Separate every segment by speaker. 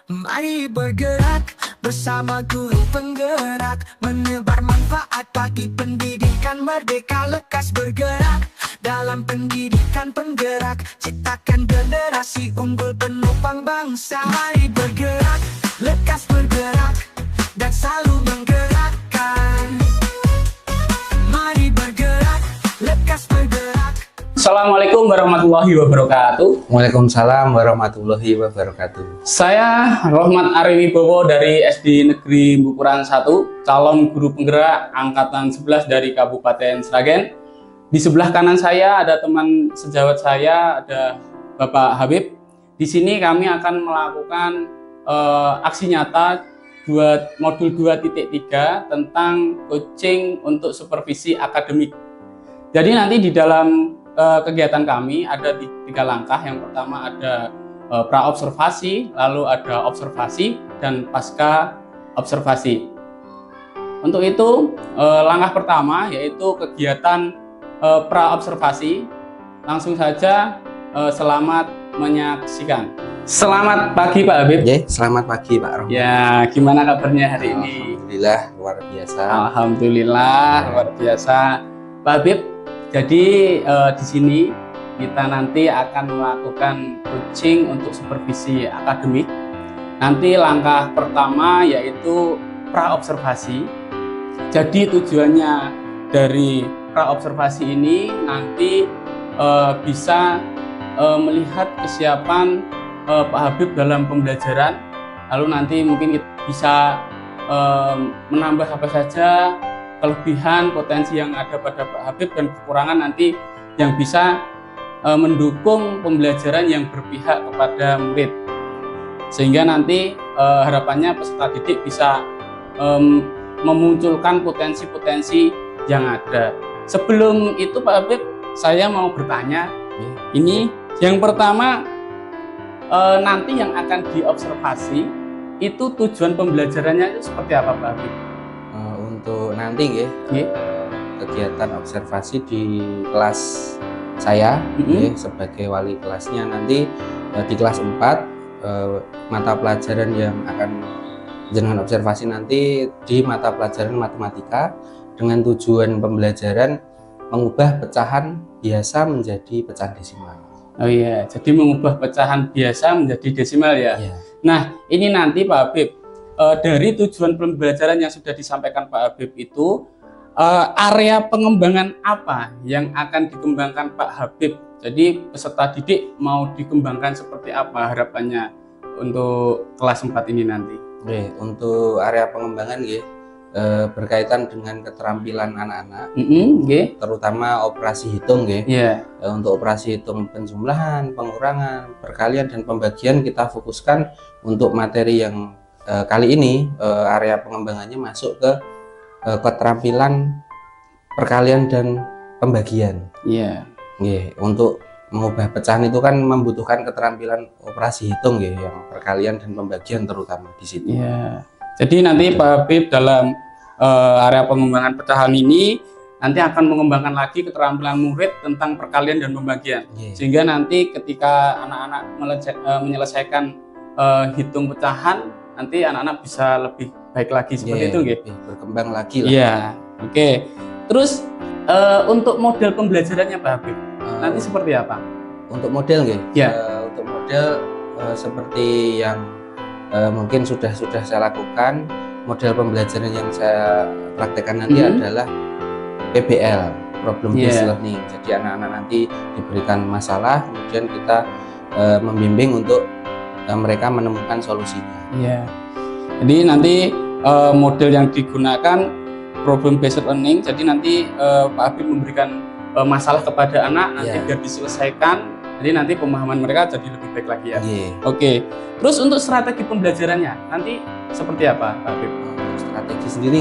Speaker 1: Mari bergerak bersama guru penggerak, menebar manfaat bagi pendidikan merdeka. Lekas bergerak dalam pendidikan penggerak, ciptakan generasi unggul penopang bangsa. Mari bergerak, lekas bergerak, dan selalu menggerakkan. Mari bergerak, lekas bergerak.
Speaker 2: Assalamualaikum warahmatullahi wabarakatuh.
Speaker 3: Waalaikumsalam warahmatullahi wabarakatuh.
Speaker 2: Saya Rohmat Ari Wibowo dari SD Negeri Bukuran 1, calon guru penggerak angkatan 11 dari Kabupaten Sragen. Di sebelah kanan saya ada teman sejawat saya, ada Bapak Habib. Di sini kami akan melakukan aksi nyata modul 2.3 tentang coaching untuk supervisi akademik. Jadi nanti di dalam kegiatan kami ada 3 langkah. Yang pertama ada pra-observasi, lalu ada observasi, dan pasca observasi. Untuk itu langkah pertama yaitu kegiatan pra-observasi. Langsung saja, selamat menyaksikan. Selamat pagi Pak Habib.
Speaker 3: Selamat pagi Pak Rohmat.
Speaker 2: Ya, gimana kabarnya hari ini?
Speaker 3: Alhamdulillah luar biasa.
Speaker 2: Alhamdulillah luar biasa Pak Habib. Jadi di sini kita nanti akan melakukan coaching untuk supervisi akademik. Nanti langkah pertama yaitu pra-observasi. Jadi tujuannya dari pra-observasi ini nanti bisa melihat kesiapan Pak Habib dalam pembelajaran. Lalu nanti mungkin kita bisa menambah apa saja kelebihan, potensi yang ada pada Pak Habib, dan kekurangan nanti yang bisa mendukung pembelajaran yang berpihak kepada murid. Sehingga nanti harapannya peserta didik bisa memunculkan potensi-potensi yang ada. Sebelum itu Pak Habib, saya mau bertanya, ini yang pertama, nanti yang akan diobservasi itu tujuan pembelajarannya itu seperti apa Pak Habib?
Speaker 3: Untuk nanti kegiatan observasi di kelas saya sebagai wali kelasnya, nanti di kelas 4 mata pelajaran yang akan dengan observasi nanti di mata pelajaran matematika, dengan tujuan pembelajaran mengubah pecahan biasa menjadi pecahan desimal.
Speaker 2: Oh iya, jadi mengubah pecahan biasa menjadi desimal ya. Nah, ini nanti Pak Habib, dari tujuan pembelajaran yang sudah disampaikan Pak Habib itu, area pengembangan apa yang akan dikembangkan Pak Habib? Jadi peserta didik mau dikembangkan seperti apa harapannya untuk kelas 4 ini nanti?
Speaker 3: Untuk area pengembangan berkaitan dengan keterampilan anak-anak, terutama operasi hitung. Untuk operasi hitung penjumlahan, pengurangan, perkalian, dan pembagian kita fokuskan untuk materi yang kali ini area pengembangannya masuk ke keterampilan perkalian dan pembagian. Untuk mengubah pecahan itu kan membutuhkan keterampilan operasi hitung yang perkalian dan pembagian terutama di situ.
Speaker 2: Jadi nanti Pak Habib dalam area pengembangan pecahan ini nanti akan mengembangkan lagi keterampilan murid tentang perkalian dan pembagian. Sehingga nanti ketika anak-anak menyelesaikan hitung pecahan, nanti anak-anak bisa lebih baik lagi seperti itu,
Speaker 3: berkembang lagi lah.
Speaker 2: Terus untuk model pembelajarannya Pak Habib nanti seperti apa?
Speaker 3: Untuk model untuk model seperti yang mungkin sudah saya lakukan, model pembelajaran yang saya praktekkan nanti adalah PBL, Problem Based Learning. Jadi anak-anak nanti diberikan masalah, kemudian kita membimbing untuk mereka menemukan solusinya.
Speaker 2: Jadi nanti model yang digunakan problem based learning. Jadi nanti Pak Habib memberikan masalah kepada anak nanti biar diselesaikan. Jadi nanti pemahaman mereka jadi lebih baik lagi ya. Terus untuk strategi pembelajarannya nanti seperti apa Pak Habib?
Speaker 3: Strategi sendiri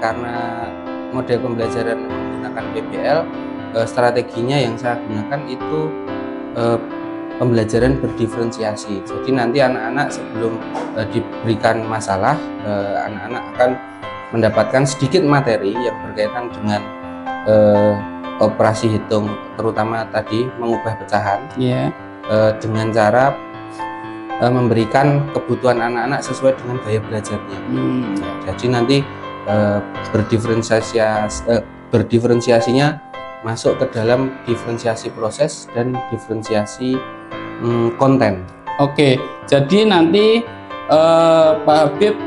Speaker 3: karena model pembelajaran menggunakan PBL, strateginya yang saya gunakan itu pembelajaran berdiferensiasi. Jadi nanti anak-anak sebelum diberikan masalah, anak-anak akan mendapatkan sedikit materi yang berkaitan dengan operasi hitung, terutama tadi mengubah pecahan, dengan cara memberikan kebutuhan anak-anak sesuai dengan gaya belajarnya. Jadi nanti berdiferensiasinya masuk ke dalam diferensiasi proses dan diferensiasi konten.
Speaker 2: Oke, jadi nanti Pak Habib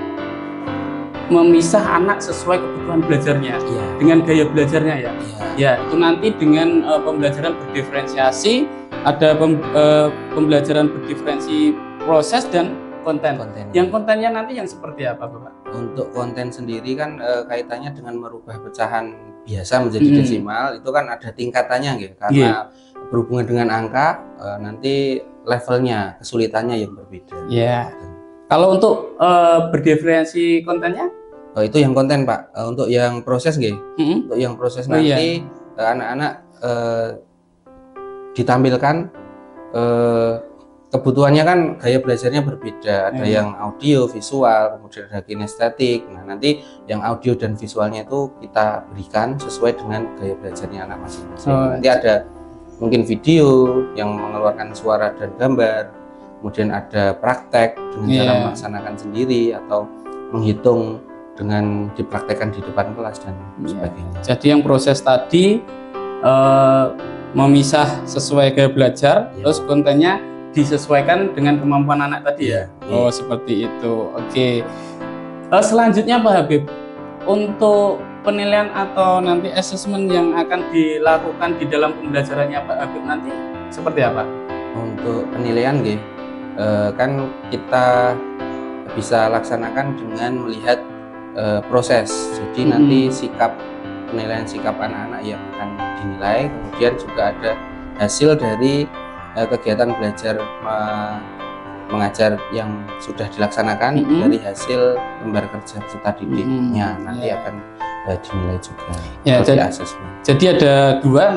Speaker 2: memisah anak sesuai kebutuhan belajarnya dengan gaya belajarnya ya. Ya, itu nanti dengan pembelajaran berdiferensiasi, ada pembelajaran berdiferensi proses dan konten. Yang kontennya nanti yang seperti apa, Bapak?
Speaker 3: Untuk konten sendiri kan kaitannya dengan merubah pecahan biasa menjadi desimal, itu kan ada tingkatannya gitu. Karena berhubungan dengan angka, nanti levelnya, kesulitannya yang berbeda.
Speaker 2: Kalau untuk berdiferensi kontennya?
Speaker 3: Itu yang konten, Pak. Untuk yang proses nggih. Untuk yang proses nanti anak-anak ditampilkan kebutuhannya kan gaya belajarnya berbeda. Ada yang audio, visual, kemudian ada kinestetik. Nah, nanti yang audio dan visualnya itu kita berikan sesuai dengan gaya belajarnya anak masing-masing. Nanti ada mungkin video yang mengeluarkan suara dan gambar. Kemudian ada praktek dengan cara melaksanakan sendiri atau menghitung dengan dipraktekkan di depan kelas dan sebagainya.
Speaker 2: Jadi yang proses tadi memisah sesuai gaya belajar, terus kontennya disesuaikan dengan kemampuan anak tadi ya. Oh, seperti itu. Oke. Selanjutnya Pak Habib, untuk penilaian atau nanti asesmen yang akan dilakukan di dalam pembelajarannya Pak Habib nanti seperti apa?
Speaker 3: Untuk penilaian kan kita bisa laksanakan dengan melihat proses. Jadi nanti penilaian sikap anak-anak yang akan dinilai, kemudian juga ada hasil dari kegiatan belajar mengajar yang sudah dilaksanakan dari hasil lembar kerja peserta didiknya nanti akan dinilai juga.
Speaker 2: Jadi ada dua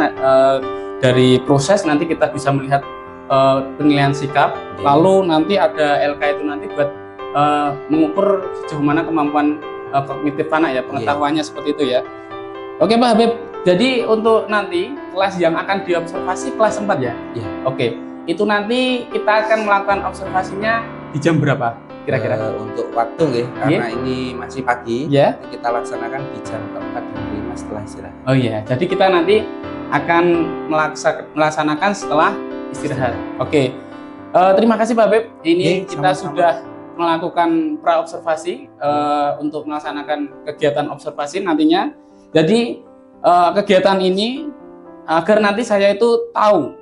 Speaker 2: dari proses nanti kita bisa melihat penilaian sikap, lalu nanti ada LK itu nanti buat mengukur sejauh mana kemampuan kognitif anak ya, pengetahuannya seperti itu ya. Oke Pak Habib, jadi untuk nanti kelas yang akan diobservasi kelas 4 ya? Oke, itu nanti kita akan melakukan observasinya di jam berapa kira-kira?
Speaker 3: Untuk waktu karena ini masih pagi, kita laksanakan di jam 4 dan 5 setelah istirahat.
Speaker 2: Oh iya, jadi kita nanti akan melaksanakan setelah istirahat. Oke, terima kasih Pak Habib. Ini kita sudah melakukan pra-observasi untuk melaksanakan kegiatan observasi nantinya. Jadi kegiatan ini agar nanti saya itu tahu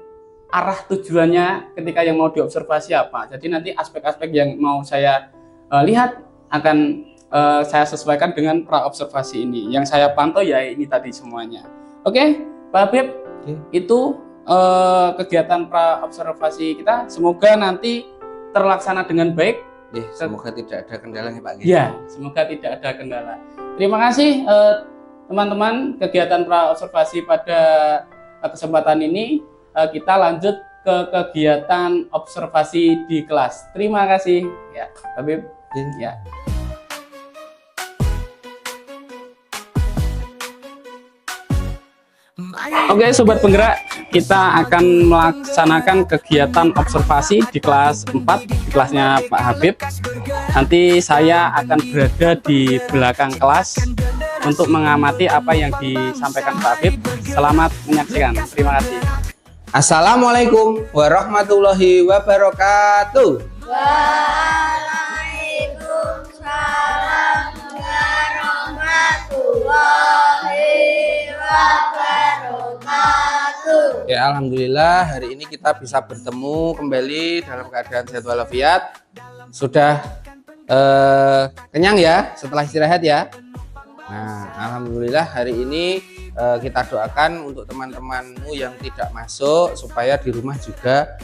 Speaker 2: arah tujuannya ketika yang mau diobservasi apa. Jadi nanti aspek-aspek yang mau saya lihat akan saya sesuaikan dengan pra-observasi ini. Yang saya pantau ya ini tadi semuanya. Oke, Pak Habib, itu kegiatan pra-observasi kita. Semoga nanti terlaksana dengan baik.
Speaker 3: Semoga tidak ada kendala ya Pak.
Speaker 2: Ya, semoga tidak ada kendala. Terima kasih teman-teman, kegiatan pra-observasi pada kesempatan ini kita lanjut ke kegiatan observasi di kelas. Terima kasih ya, Habib. Ya. Oke Sobat Penggerak, kita akan melaksanakan kegiatan observasi di kelas 4, di kelasnya Pak Habib. Nanti saya akan berada di belakang kelas untuk mengamati apa yang disampaikan Pak Habib. Selamat menyaksikan, terima kasih.
Speaker 3: Assalamualaikum warahmatullahi wabarakatuh.
Speaker 4: Waalaikumsalam warahmatullahi wabarakatuh.
Speaker 3: Ya, alhamdulillah hari ini kita bisa bertemu kembali dalam keadaan sehat walafiat. Sudah kenyang ya setelah istirahat ya. Nah, alhamdulillah hari ini kita doakan untuk teman-temanmu yang tidak masuk supaya di rumah juga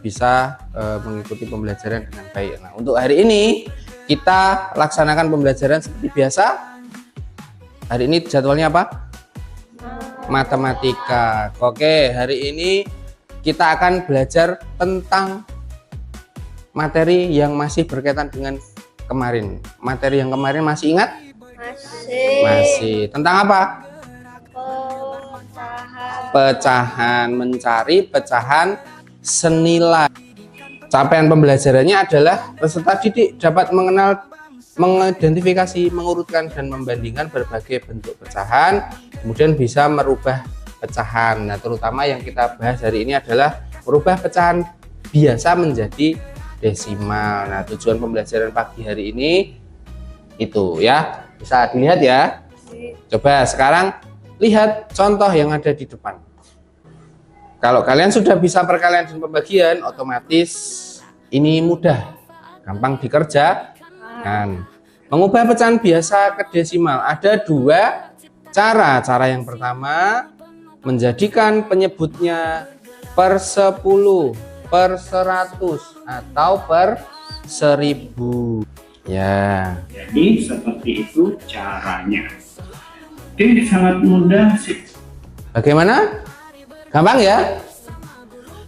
Speaker 3: bisa mengikuti pembelajaran dengan baik. Nah, untuk hari ini kita laksanakan pembelajaran seperti biasa. Hari ini jadwalnya apa? Matematika. Oke, hari ini kita akan belajar tentang materi yang masih berkaitan dengan kemarin. Materi yang kemarin masih ingat? Masih. Tentang apa? Pecahan. Mencari pecahan senilai. Capaian pembelajarannya adalah peserta didik dapat mengenal, mengidentifikasi, mengurutkan, dan membandingkan berbagai bentuk pecahan, kemudian bisa merubah pecahan. Nah, terutama yang kita bahas hari ini adalah merubah pecahan biasa menjadi desimal. Nah, tujuan pembelajaran pagi hari ini itu ya, bisa dilihat ya. Coba sekarang lihat contoh yang ada di depan. Kalau kalian sudah bisa perkalian dan pembagian, otomatis ini mudah, gampang dikerjakan. Mengubah pecahan biasa ke desimal ada dua cara. Cara yang pertama, menjadikan penyebutnya per 10, per 100, atau per 1000. Ya.
Speaker 5: Jadi seperti itu caranya. Oke, sangat mudah sih.
Speaker 3: Bagaimana? Gampang ya?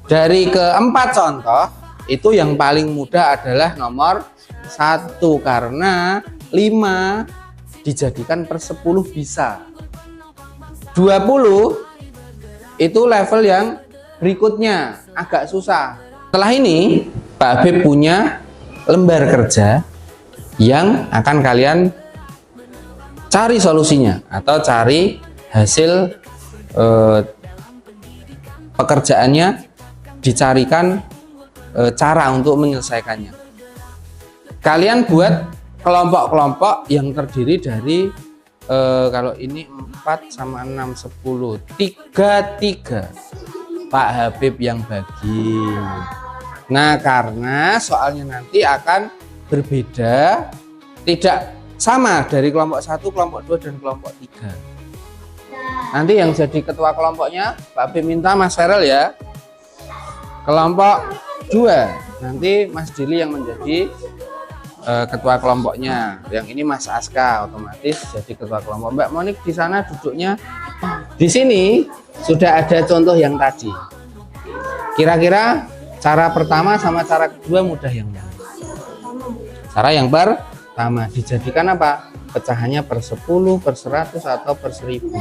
Speaker 3: Dari keempat contoh, itu yang paling mudah adalah nomor 1, karena 5 dijadikan per 10 bisa. 20 itu level yang berikutnya, agak susah. Setelah ini, Pak Habib punya lembar kerja yang akan kalian cari solusinya atau cari hasil pekerjaannya, dicarikan cara untuk menyelesaikannya. Kalian buat kelompok-kelompok yang terdiri dari kalau ini 4 sama 6, 10, 3. Pak Habib yang bagi. Nah, karena soalnya nanti akan berbeda, tidak sama dari kelompok 1, kelompok 2, dan kelompok 3. Nanti yang jadi ketua kelompoknya Pak Habib minta Mas Ferel ya. Kelompok 2 nanti Mas Dili yang menjadi ketua kelompoknya. Yang ini Mas Aska otomatis jadi ketua kelompok. Mbak Monik di sana duduknya. Di sini sudah ada contoh yang tadi. Kira-kira cara pertama sama cara kedua mudah yang mana? Cara yang pertama, dijadikan apa? Pecahannya per 10, per 100, atau per 1000.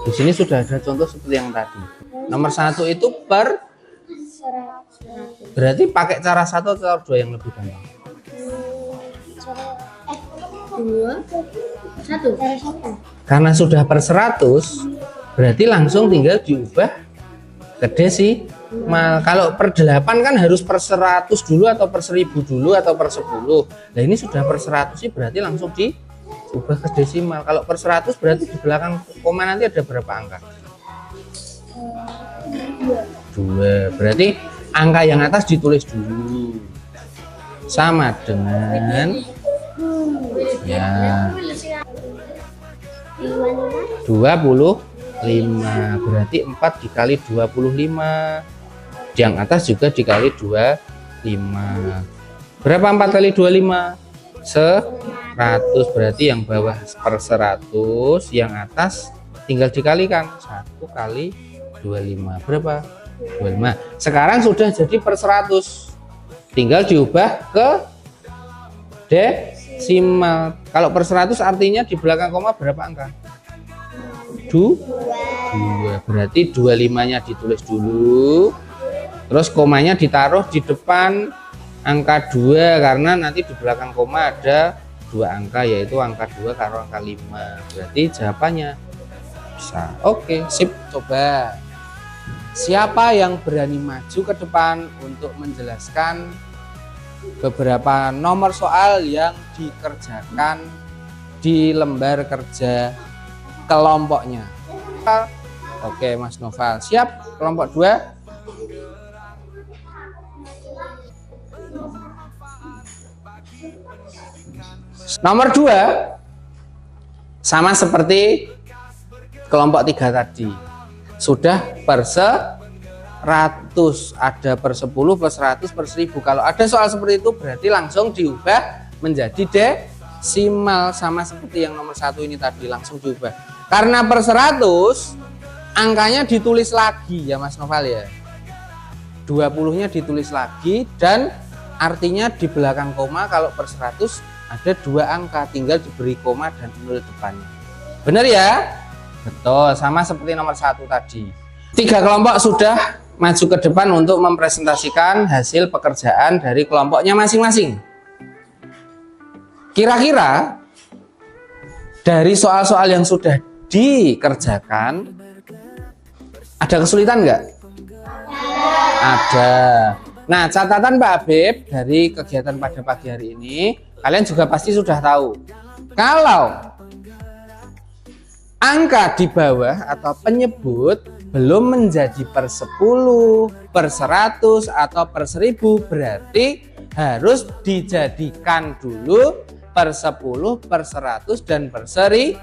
Speaker 3: Di sini sudah ada contoh seperti yang tadi. Nomor 1 itu per 100. Berarti pakai cara 1 atau cara 2 yang lebih gampang?
Speaker 4: 2, 1.
Speaker 3: Karena sudah per 100, berarti langsung tinggal diubah ke desimal. Kalau per 8 kan harus per 100 dulu, atau per 1000 dulu, atau per 10. Nah, ini sudah per 100 sih, berarti langsung diubah ke desimal. Kalau per 100 berarti di belakang koma nanti ada berapa angka? 2. Berarti angka yang atas ditulis dulu. Sama dengan ya 25. Berarti 4 dikali 25. Yang atas juga dikali 25. Berapa 4 kali 25? 100. Berarti yang bawah per 100, yang atas tinggal dikalikan 1 kali 25. Berapa? 25. Sekarang sudah jadi per 100. Tinggal diubah ke desimal. Kalau per 100 artinya di belakang koma berapa angka? 2. Berarti 25-nya ditulis dulu. Terus komanya ditaruh di depan angka 2, karena nanti di belakang koma ada 2 angka, yaitu angka 2 karo angka 5. Berarti jawabannya bisa. Oke, sip. Coba siapa yang berani maju ke depan untuk menjelaskan beberapa nomor soal yang dikerjakan di lembar kerja kelompoknya? Oke, Mas Noval. Siap? Kelompok 2. Nomor 2 sama seperti kelompok 3 tadi. Sudah per 100, ada per 10, per 100, per 1000. Kalau ada soal seperti itu berarti langsung diubah menjadi desimal, sama seperti yang nomor 1 ini tadi, langsung diubah. Karena per 100 angkanya ditulis lagi ya Mas Noval ya. 20-nya ditulis lagi, dan artinya di belakang koma kalau per 100 ada 2 angka, tinggal diberi koma dan 0 depannya. Benar ya? Betul, sama seperti nomor 1 tadi. 3 kelompok sudah maju ke depan untuk mempresentasikan hasil pekerjaan dari kelompoknya masing-masing. Kira-kira dari soal-soal yang sudah dikerjakan, ada kesulitan nggak? Ada. Nah, catatan Pak Habib dari kegiatan pada pagi hari ini, kalian juga pasti sudah tahu. Kalau angka di bawah atau penyebut belum menjadi per 10, per 100, atau per 1000, berarti harus dijadikan dulu per 10, per 100, dan per 1000.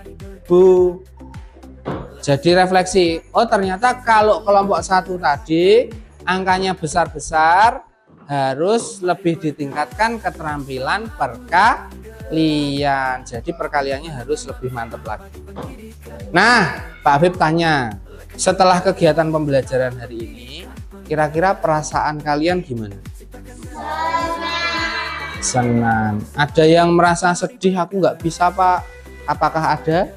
Speaker 3: Jadi refleksi, oh ternyata kalau kelompok 1 tadi angkanya besar-besar, harus lebih ditingkatkan keterampilan perkalian. Jadi perkaliannya harus lebih mantap lagi. Nah, Pak Habib tanya, setelah kegiatan pembelajaran hari ini, kira-kira perasaan kalian gimana? Senang. Ada yang merasa sedih, aku nggak bisa Pak? Apakah ada?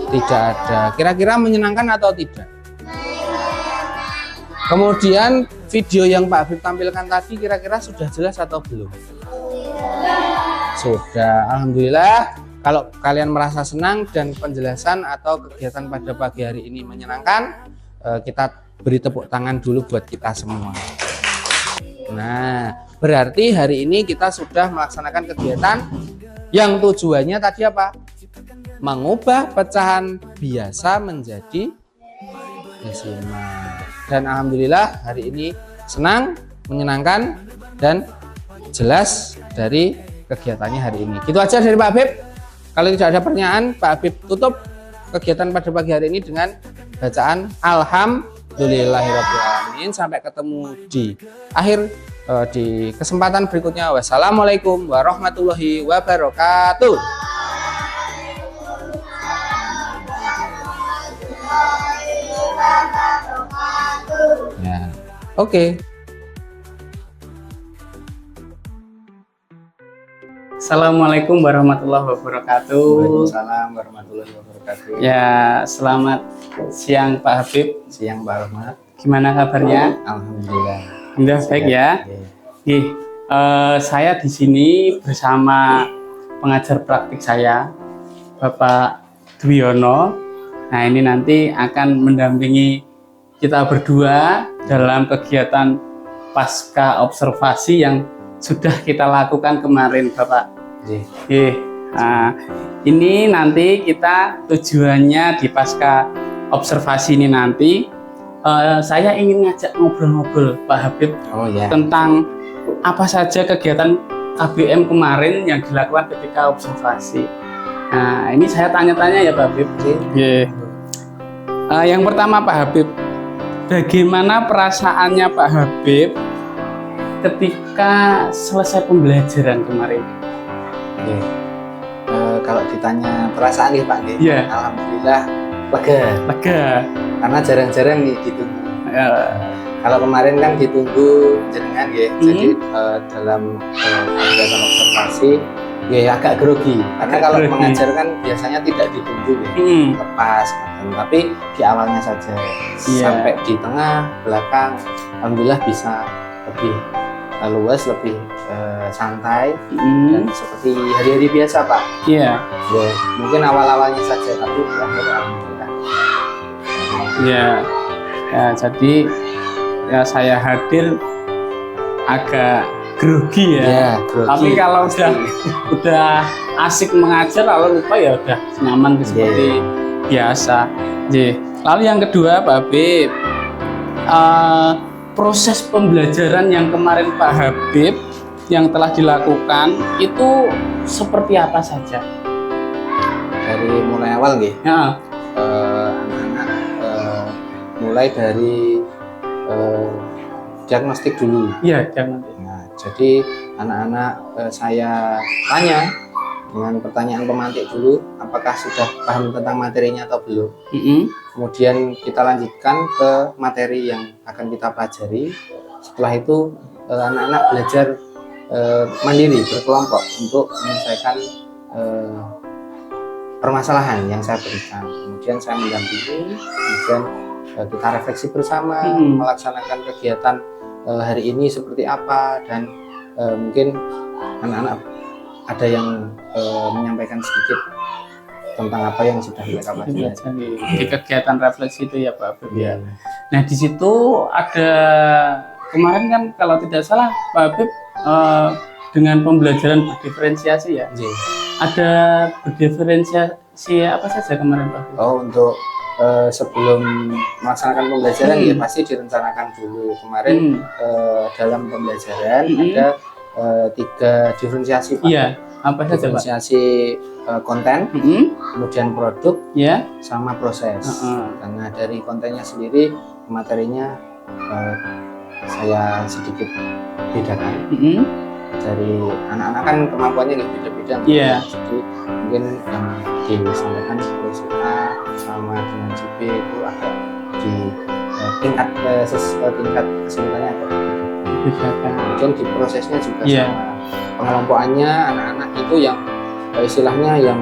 Speaker 3: Tidak ada. Kira-kira menyenangkan atau tidak? Kemudian video yang Pak Habib tampilkan tadi kira-kira sudah jelas atau belum? Sudah. Alhamdulillah. Kalau kalian merasa senang dan penjelasan atau kegiatan pada pagi hari ini menyenangkan, kita beri tepuk tangan dulu buat kita semua. Nah, berarti hari ini kita sudah melaksanakan kegiatan yang tujuannya tadi apa? Mengubah pecahan biasa menjadi desimal. Dan alhamdulillah hari ini senang, menyenangkan, dan jelas dari kegiatannya hari ini. Gitu aja dari Pak Habib. Kalau tidak ada pertanyaan, Pak Habib tutup kegiatan pada pagi hari ini dengan bacaan Alhamdulillahirrahmanirrahim. Sampai ketemu di akhir di kesempatan berikutnya. Wassalamualaikum warahmatullahi wabarakatuh. Ya, oke.
Speaker 2: Assalamualaikum warahmatullahi wabarakatuh.
Speaker 3: Waalaikumsalam warahmatullahi wabarakatuh.
Speaker 2: Ya, selamat siang Pak Habib.
Speaker 3: Siang Pak Rahmat.
Speaker 2: Gimana kabarnya?
Speaker 3: Alhamdulillah.
Speaker 2: Alhamdulillah baik ya. Saya di sini bersama pengajar praktik saya, Bapak Dwiono. Nah, ini nanti akan mendampingi kita berdua dalam kegiatan pasca observasi yang sudah kita lakukan kemarin, Bapak. Nah, ini nanti kita tujuannya di pasca observasi ini nanti saya ingin ngajak ngobrol-ngobrol Pak Habib tentang apa saja kegiatan KBM kemarin yang dilakukan ketika observasi. Nah, ini saya tanya-tanya ya Pak Habib. Yang pertama Pak Habib, bagaimana perasaannya Pak Habib ketika selesai pembelajaran kemarin?
Speaker 3: Kalau ditanya perasaan nih Pak, alhamdulillah lega. Karena jarang-jarang nih ditunggu. Kalau kemarin kan ditunggu jenengan ya, jadi dalam kegiatan observasi ya agak grogi. Karena kalau mengajar kan biasanya tidak ditunggu ya, lepas. Tapi di awalnya saja, sampai di tengah, belakang, alhamdulillah bisa lebih luas, lebih santai, dan seperti hari-hari biasa Pak. Mungkin awal-awalnya saja, tapi alhamdulillah.
Speaker 2: Jadi ya saya hadir agak grogi ya. Grogi, tapi kalau udah asik mengajar, lalu lupa ya udah nyaman seperti biasa. Lalu yang kedua Pak Habib, proses pembelajaran yang kemarin Pak Habib yang telah dilakukan itu seperti apa saja?
Speaker 3: Dari mulai awal nggih. Anak-anak mulai dari diagnostik dulu.
Speaker 2: Diagnostik.
Speaker 3: Nah, jadi anak-anak saya tanya dengan pertanyaan pemantik dulu, apakah sudah paham tentang materinya atau belum. Kemudian kita lanjutkan ke materi yang akan kita pelajari. Setelah itu anak-anak belajar mandiri, berkelompok untuk menyelesaikan permasalahan yang saya berikan. Kemudian saya mendampingi, kemudian kita refleksi bersama, melaksanakan kegiatan hari ini seperti apa, dan mungkin anak-anak ada yang menyampaikan sedikit tentang apa yang sudah mereka pelajari
Speaker 2: di kegiatan refleksi itu ya Pak Habib ya. Nah di situ ada kemarin kan kalau tidak salah Pak Habib dengan pembelajaran berdiferensiasi ya. Ada berdiferensiasi apa saja kemarin Pak Habib?
Speaker 3: Oh, untuk sebelum melaksanakan pembelajaran ya pasti direncanakan dulu. Kemarin dalam pembelajaran ada 3 diferensiasi Pak.
Speaker 2: Iya. Apa saja Pak?
Speaker 3: Diferensiasi konten, kemudian produk, sama proses. Karena dari kontennya sendiri, materinya saya sedikit bedakan. Dari anak-anak kan kemampuannya nggak beda-beda. Jadi mungkin yang disampaikan seperti A sama dengan JB itu agak di tingkat kesulitannya agak bedakan. Kemudian di prosesnya juga sama. Pengelompokannya anak-anak itu yang istilahnya yang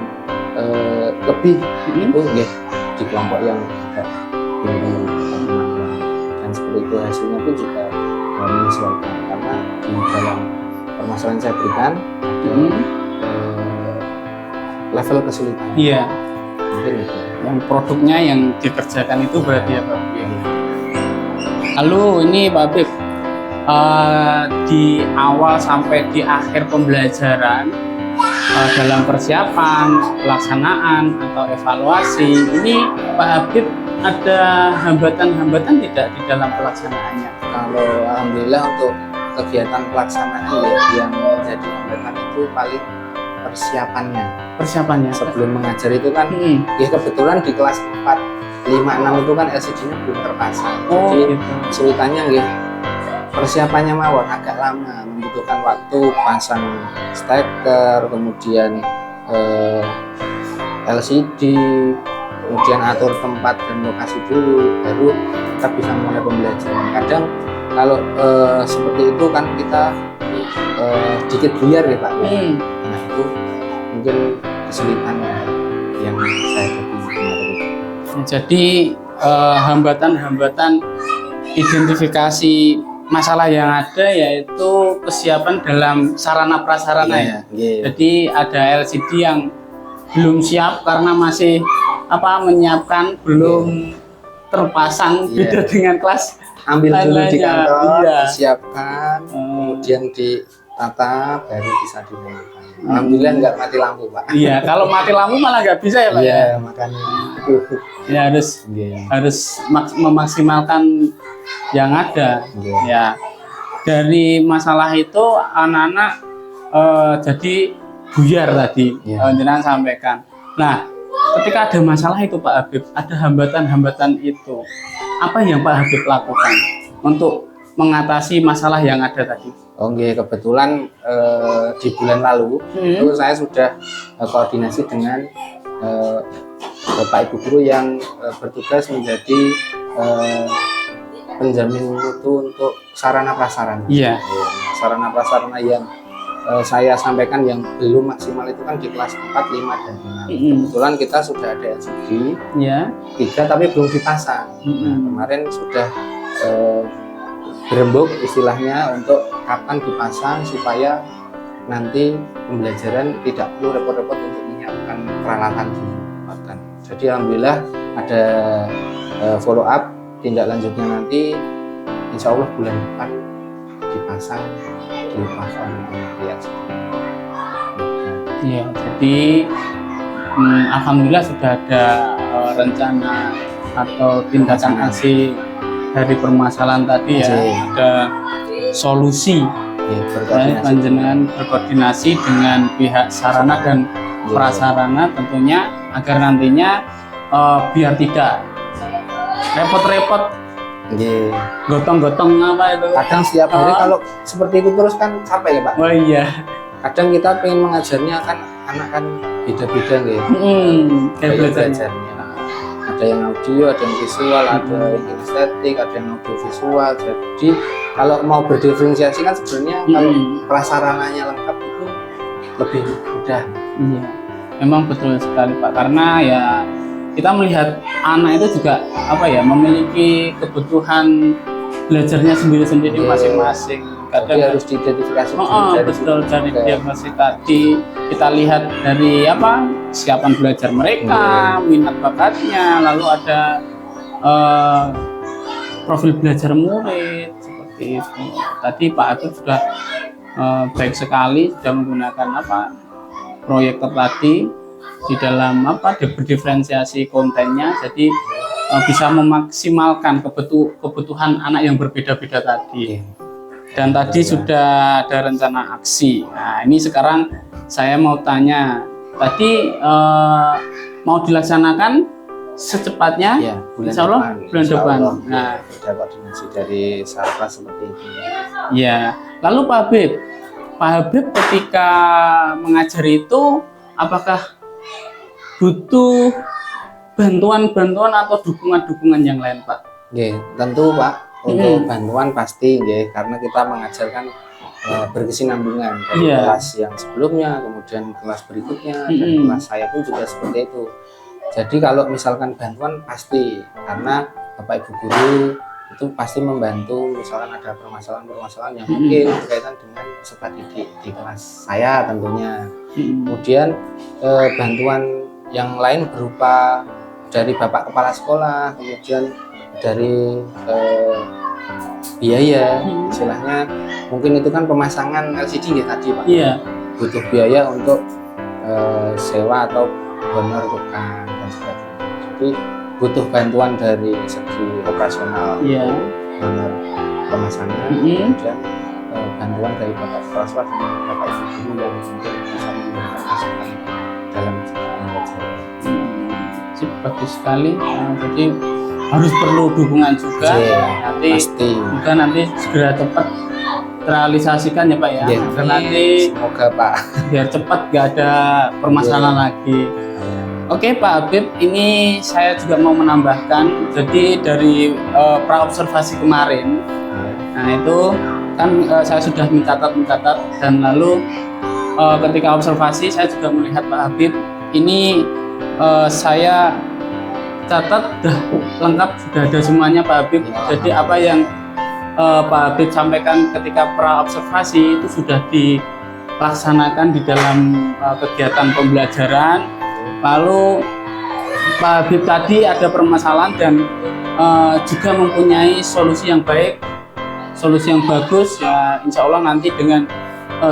Speaker 3: lebih itu di kelompok yang agak tinggi kemampuan, dan seperti itu hasilnya pun juga menyesuaikan, karena di dalam permasalahan saya berikan level kesulitan. Mungkin itu.
Speaker 2: Yang produknya yang dikerjakan itu berarti ya Pak Habib. Lalu ini Pak Habib, di awal sampai di akhir pembelajaran dalam persiapan, pelaksanaan atau evaluasi ini Pak Habib ada hambatan-hambatan tidak di dalam pelaksanaannya?
Speaker 3: Kalau alhamdulillah untuk kegiatan pelaksanaan yang menjadi hambatan itu paling persiapannya sebelum mengajar itu kan ya kebetulan di kelas 4, 5, 6 itu kan LCD-nya belum terpasang. Jadi kesulitannya persiapannya mawon agak lama, membutuhkan waktu pasang steker, kemudian LCD, kemudian atur tempat dan lokasi dulu, baru kita bisa mulai pembelajaran. Kadang kalau seperti itu kan kita sedikit buyar ya Pak. Nah itu mungkin kesulitan yang saya hadapi.
Speaker 2: Jadi hambatan-hambatan identifikasi masalah yang ada yaitu kesiapan dalam sarana prasarana Jadi ada LCD yang belum siap karena masih menyiapkan belum terpasang, beda dengan kelas
Speaker 3: ambil dulu di kantor, disiapkan, kemudian ditata baru bisa dimainkan. Alhamdulillah nggak mati lampu Pak.
Speaker 2: Kalau mati lampu malah nggak bisa ya Pak.
Speaker 3: Makanya
Speaker 2: harus memaksimalkan yang ada. Dari masalah itu anak-anak jadi buyar tadi jenengan sampaikan. Nah, ketika ada masalah itu Pak Habib, ada hambatan-hambatan itu, apa yang Pak Habib lakukan untuk mengatasi masalah yang ada tadi?
Speaker 3: Kebetulan di bulan lalu itu saya sudah koordinasi dengan Bapak Ibu guru yang bertugas menjadi penjamin mutu untuk sarana prasarana. Sarana prasarana yang saya sampaikan yang belum maksimal itu kan di kelas 4, 5, dan 6. Kebetulan kita sudah ada LCD 3 tapi belum dipasang. Nah, kemarin sudah berembuk istilahnya untuk kapan dipasang supaya nanti pembelajaran tidak perlu repot-repot untuk menyiapkan peralatan dulu. Jadi alhamdulillah ada follow up tindak lanjutnya nanti, insya Allah bulan depan dipasang di plafon
Speaker 2: jadi alhamdulillah sudah ada rencana atau tindakan aksi dari permasalahan tadi ada solusi. Panjenengan berkoordinasi dengan pihak sarana dan prasarana tentunya agar nantinya biar tidak repot-repot gotong-gotong itu.
Speaker 3: Kadang setiap hari kalau seperti itu terus kan capek ya Pak. Kadang kita pengen mengajarnya kan anak kan beda-beda kayak belajarnya. Ada yang audio, ada yang visual, ada yang estetik, ada yang audio visual. Jadi kalau mau berdiferensiasi kan sebenarnya kalau prasarananya lengkap itu lebih mudah.
Speaker 2: Memang betul sekali Pak, karena ya kita melihat anak itu juga apa ya, memiliki kebutuhan belajarnya sendiri-sendiri masing-masing.
Speaker 3: Kadang harus diidentifikasi
Speaker 2: betul dari diagnosis tadi kita lihat dari apa, kesiapan belajar mereka, minat bakatnya, lalu ada profil belajar murid seperti itu. Tadi Pak Habib sudah baik sekali sudah menggunakan apa, proyektor tadi di dalam apa, berdiferensiasi kontennya, jadi bisa memaksimalkan kebutuhan anak yang berbeda-beda tadi. Dan tadi sudah ada rencana aksi. Nah, ini sekarang saya mau tanya, tadi mau dilaksanakan secepatnya,
Speaker 3: ya,
Speaker 2: insya Allah bulan depan. Nah,
Speaker 3: ada koordinasi dari Sarpa seperti itu.
Speaker 2: Ya, lalu Pak Habib ketika mengajar itu apakah butuh bantuan-bantuan atau dukungan-dukungan yang lain, Pak?
Speaker 3: Tentu Pak. Untuk bantuan pasti, karena kita mengajarkan berkesinambungan dari kelas yang sebelumnya, kemudian kelas berikutnya, dan kelas saya pun juga seperti itu. Jadi kalau misalkan bantuan pasti, karena Bapak Ibu guru itu pasti membantu, misalkan ada permasalahan-permasalahan yang mungkin berkaitan dengan peserta didik di kelas saya tentunya. Kemudian bantuan yang lain berupa dari Bapak Kepala Sekolah, kemudian dari biaya, istilahnya mungkin itu kan pemasangan LCD tadi Pak. Butuh biaya untuk sewa atau honor tukang dan sebagainya. Jadi butuh bantuan dari segi operasional, honor pemasangan, kemudian bantuan dari Bapak Kepala Sekolah dan Bapak Ibu guru yang mungkin bisa memberikan masukan dalam belajar.
Speaker 2: Bagus sekali. Jadi harus perlu dukungan juga, nanti pasti. Juga nanti segera cepat terrealisasikan ya Pak ya. Nanti
Speaker 3: semoga Pak
Speaker 2: biar cepat gak ada permasalahan lagi. Oke Pak Habib, ini saya juga mau menambahkan, jadi dari pra-observasi kemarin, nah itu kan saya sudah mencatat dan lalu ketika observasi saya juga melihat Pak Habib ini saya catat sudah lengkap, sudah ada semuanya Pak Habib. Jadi apa yang Pak Habib sampaikan ketika pra-observasi itu sudah dilaksanakan di dalam kegiatan pembelajaran. Lalu Pak Habib tadi ada permasalahan dan juga mempunyai solusi yang baik, solusi yang bagus ya. Insya Allah nanti dengan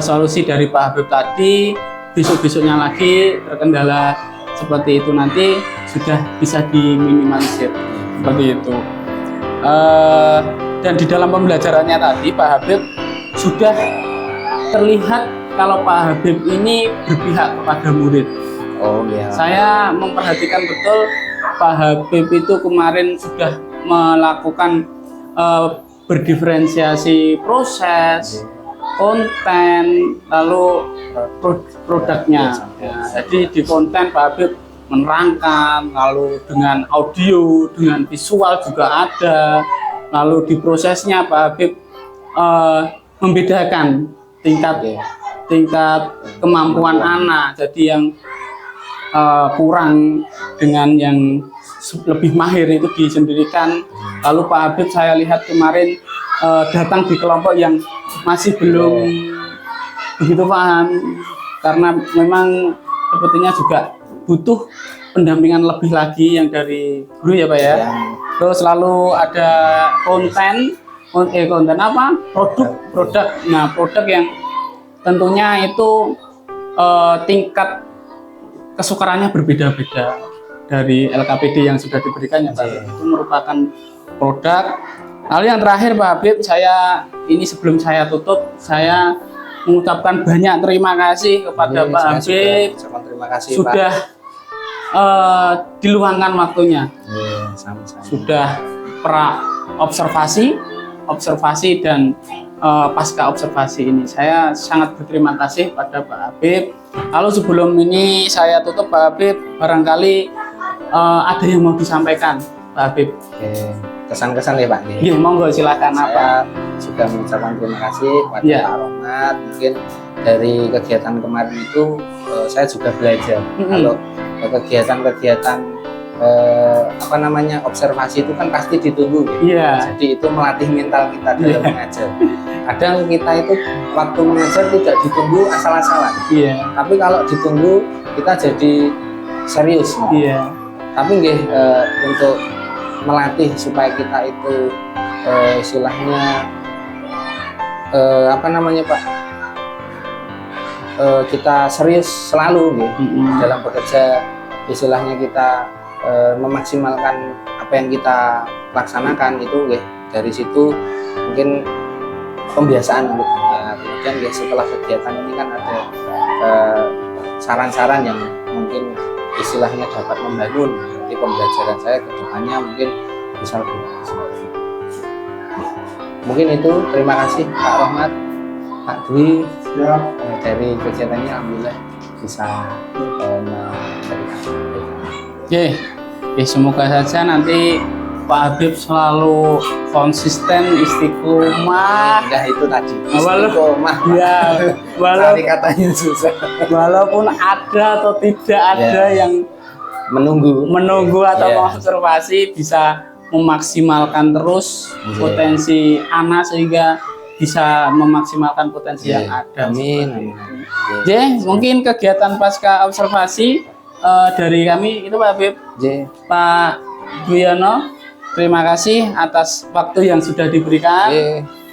Speaker 2: solusi dari Pak Habib tadi, besok-besoknya lagi terkendala seperti itu nanti sudah bisa diminimalisir seperti itu. Dan di dalam pembelajarannya tadi Pak Habib sudah terlihat kalau Pak Habib ini berpihak kepada murid. Saya memperhatikan betul Pak Habib itu kemarin sudah melakukan berdiferensiasi proses, konten, lalu produknya. Jadi di konten Pak Habib menerangkan, lalu dengan audio, dengan visual juga ada, lalu di prosesnya Pak Habib membedakan tingkat kemampuan anak, jadi yang kurang dengan yang lebih mahir itu disendirikan. Lalu Pak Habib saya lihat kemarin datang di kelompok yang masih belum begitu paham, karena memang sepertinya juga butuh pendampingan lebih lagi yang dari guru ya Pak ya. Terus lalu ada konten apa? Produk. Nah, produk yang tentunya itu tingkat kesukarannya berbeda-beda dari LKPD yang sudah diberikan ya Pak. Itu merupakan produk. Lalu yang terakhir Pak Habib, ini sebelum saya tutup, saya mengucapkan banyak terima kasih kepada Pak Habib.
Speaker 3: Terima kasih
Speaker 2: sudah diluangkan waktunya.
Speaker 3: Sama-sama.
Speaker 2: Sudah observasi dan pasca observasi ini. Saya sangat berterima kasih pada Pak Habib. Lalu sebelum ini saya tutup Pak Habib, barangkali ada yang mau disampaikan Pak Habib.
Speaker 3: Kesan-kesan ya Pak.
Speaker 2: Monggo silakan.
Speaker 3: Saya juga mengucapkan terima kasih kepada Pak Rohmat. Mungkin dari kegiatan kemarin itu saya juga belajar kalau kegiatan-kegiatan apa namanya, observasi itu kan pasti ditunggu gitu. Jadi itu melatih mental kita dalam mengajar. Kadang kita itu waktu mengajar tidak ditunggu asal-asalan. Tapi kalau ditunggu kita jadi serius. Tapi nggih, untuk melatih supaya kita itu istilahnya apa namanya Pak, kita serius selalu dalam bekerja, istilahnya kita memaksimalkan apa yang kita laksanakan itu dari situ mungkin pembiasaan untuk kemudian setelah kegiatan ini kan ada saran-saran yang mungkin istilahnya dapat membangun nanti pembelajaran saya ke depannya, mungkin bisa lebih bagus. Mungkin itu, terima kasih Pak Rohmat, Pak Dwi. Dari kegiatannya alhamdulillah bisa
Speaker 2: semoga saja nanti Pak Habib selalu konsisten, istiqomah.
Speaker 3: Itu tadi.
Speaker 2: Istiqomah. Walaupun katanya susah. Walaupun ada atau tidak ada yang menunggu atau mengobservasi, bisa memaksimalkan terus potensi anak sehingga bisa memaksimalkan potensi yang ada.
Speaker 3: Amin.
Speaker 2: Mungkin kegiatan pasca observasi dari kami itu Pak Habib, Pak Duyono, terima kasih atas waktu yang sudah diberikan.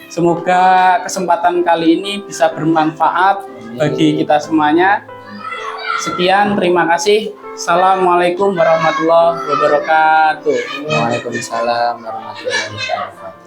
Speaker 2: Semoga kesempatan kali ini bisa bermanfaat bagi kita semuanya. Sekian, terima kasih. Assalamualaikum warahmatullahi wabarakatuh.
Speaker 3: Waalaikumsalam warahmatullahi wabarakatuh.